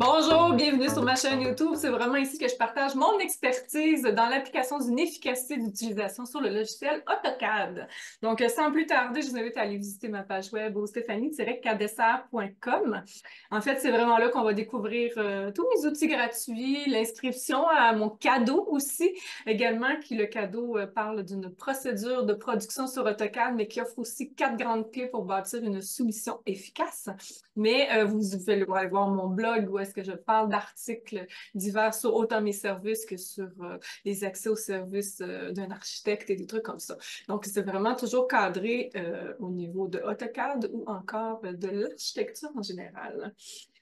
Bonjour, bienvenue sur ma chaîne YouTube. C'est vraiment ici que je partage mon expertise dans l'application d'une efficacité d'utilisation sur le logiciel AutoCAD. Donc, sans plus tarder, je vous invite à aller visiter ma page web au stéphanie-cadessart.com. En fait, c'est vraiment là qu'on va découvrir tous mes outils gratuits, l'inscription à mon cadeau aussi, également qui le cadeau parle d'une procédure de production sur AutoCAD, mais qui offre aussi 4 grandes clés pour bâtir une soumission efficace. Mais vous allez voir mon blog où est-ce que je parle d'articles divers sur autant mes services que sur les accès aux services d'un architecte et des trucs comme ça. Donc, c'est vraiment toujours cadré au niveau de AutoCAD ou encore de l'architecture en général.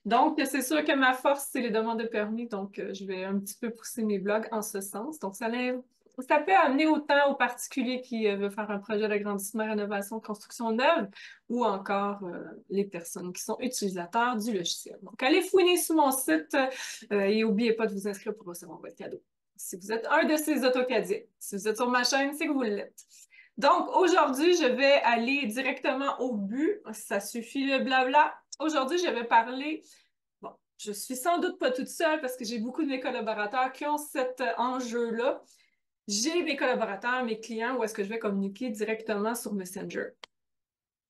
Donc, c'est sûr que ma force, c'est les demandes de permis. Donc, je vais un petit peu pousser mes blogs en ce sens. Donc, ça peut amener autant aux particuliers qui veulent faire un projet d'agrandissement, rénovation, construction neuve, ou encore les personnes qui sont utilisateurs du logiciel. Donc, allez fouiner sur mon site et n'oubliez pas de vous inscrire pour recevoir votre cadeau. Si vous êtes un de ces AutoCADiens, si vous êtes sur ma chaîne, c'est que vous l'êtes. Donc, aujourd'hui, je vais aller directement au but. Ça suffit le blabla. Aujourd'hui, je vais parler. Bon, je suis sans doute pas toute seule parce que j'ai beaucoup de mes collaborateurs qui ont cet enjeu-là. J'ai mes collaborateurs, mes clients, où est-ce que je vais communiquer directement sur Messenger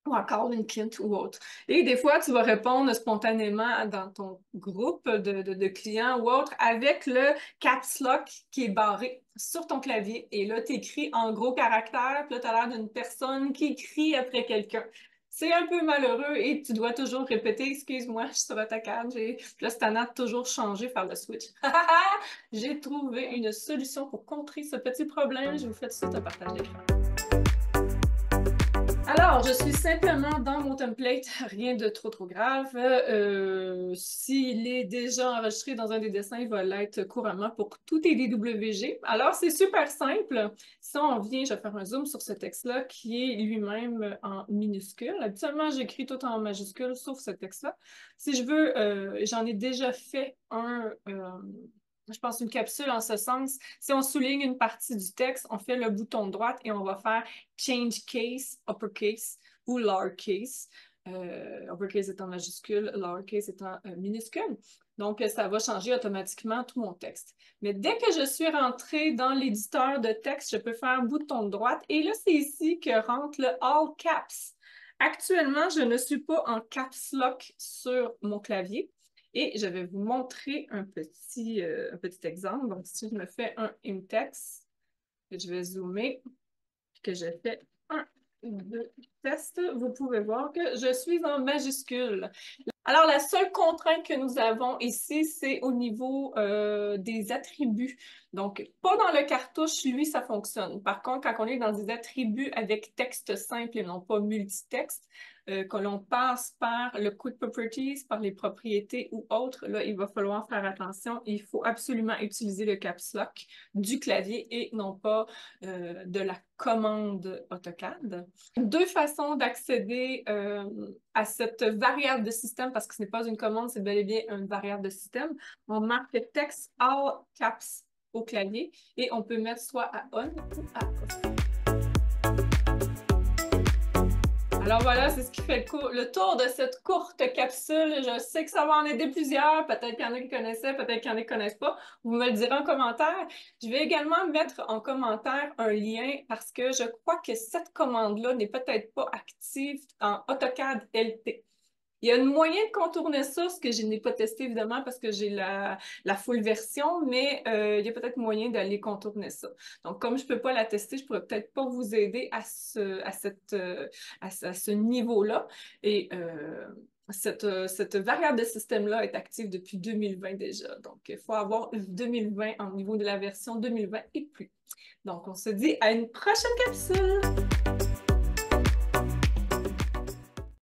ou encore LinkedIn ou autre. Et des fois, tu vas répondre spontanément dans ton groupe de clients ou autre avec le caps lock qui est barré sur ton clavier. Et là, tu écris en gros caractères, puis là, tu as l'air d'une personne qui écrit après quelqu'un. C'est un peu malheureux et tu dois toujours répéter, excuse-moi, je suis sur AutoCAD, puis là, c'est à toujours changer, faire le switch. J'ai trouvé une solution pour contrer ce petit problème. Je vous fais tout de suite un partage d'écran. Alors, je suis simplement dans mon template, rien de trop grave. S'il est déjà enregistré dans un des dessins, il va l'être couramment pour tous tes DWG. Alors, c'est super simple. Si on vient, je vais faire un zoom sur ce texte-là qui est lui-même en minuscule. Habituellement, j'écris tout en majuscule, sauf ce texte-là. Si je veux, j'en ai déjà fait je pense une capsule en ce sens. Si on souligne une partie du texte, on fait le bouton de droite et on va faire Change Case, Uppercase ou Lowercase. Uppercase étant majuscule, Lowercase étant minuscule. Donc, ça va changer automatiquement tout mon texte. Mais dès que je suis rentrée dans l'éditeur de texte, je peux faire bouton de droite. Et là, c'est ici que rentre le All Caps. Actuellement, je ne suis pas en Caps Lock sur mon clavier. Et je vais vous montrer un petit exemple. Donc, si je me fais un index, je vais zoomer, puis que je fais un, deux tests, vous pouvez voir que je suis en majuscule. Alors, la seule contrainte que nous avons ici, c'est au niveau des attributs. Donc, pas dans le cartouche, lui, ça fonctionne. Par contre, quand on est dans des attributs avec texte simple et non pas multitexte, que l'on passe par le Quick Properties, par les propriétés ou autres, là, il va falloir faire attention. Il faut absolument utiliser le caps lock du clavier et non pas de la commande AutoCAD. Deux façons d'accéder à cette variable de système, parce que ce n'est pas une commande, c'est bel et bien une variable de système. On marque text all caps au clavier et on peut mettre soit à on ou à off. Alors voilà, c'est ce qui fait le tour de cette courte capsule. Je sais que ça va en aider plusieurs. Peut-être qu'il y en a qui connaissaient, peut-être qu'il y en a qui ne connaissent pas. Vous me le direz en commentaire. Je vais également mettre en commentaire un lien parce que je crois que cette commande-là n'est peut-être pas active en AutoCAD LT. Il y a un moyen de contourner ça, ce que je n'ai pas testé évidemment parce que j'ai la full version, mais il y a peut-être moyen d'aller contourner ça. Donc, comme je ne peux pas la tester, je pourrais peut-être pas vous aider à ce niveau-là. Et cette variable de système-là est active depuis 2020 déjà. Donc, il faut avoir 2020 au niveau de la version 2020 et plus. Donc, on se dit à une prochaine capsule!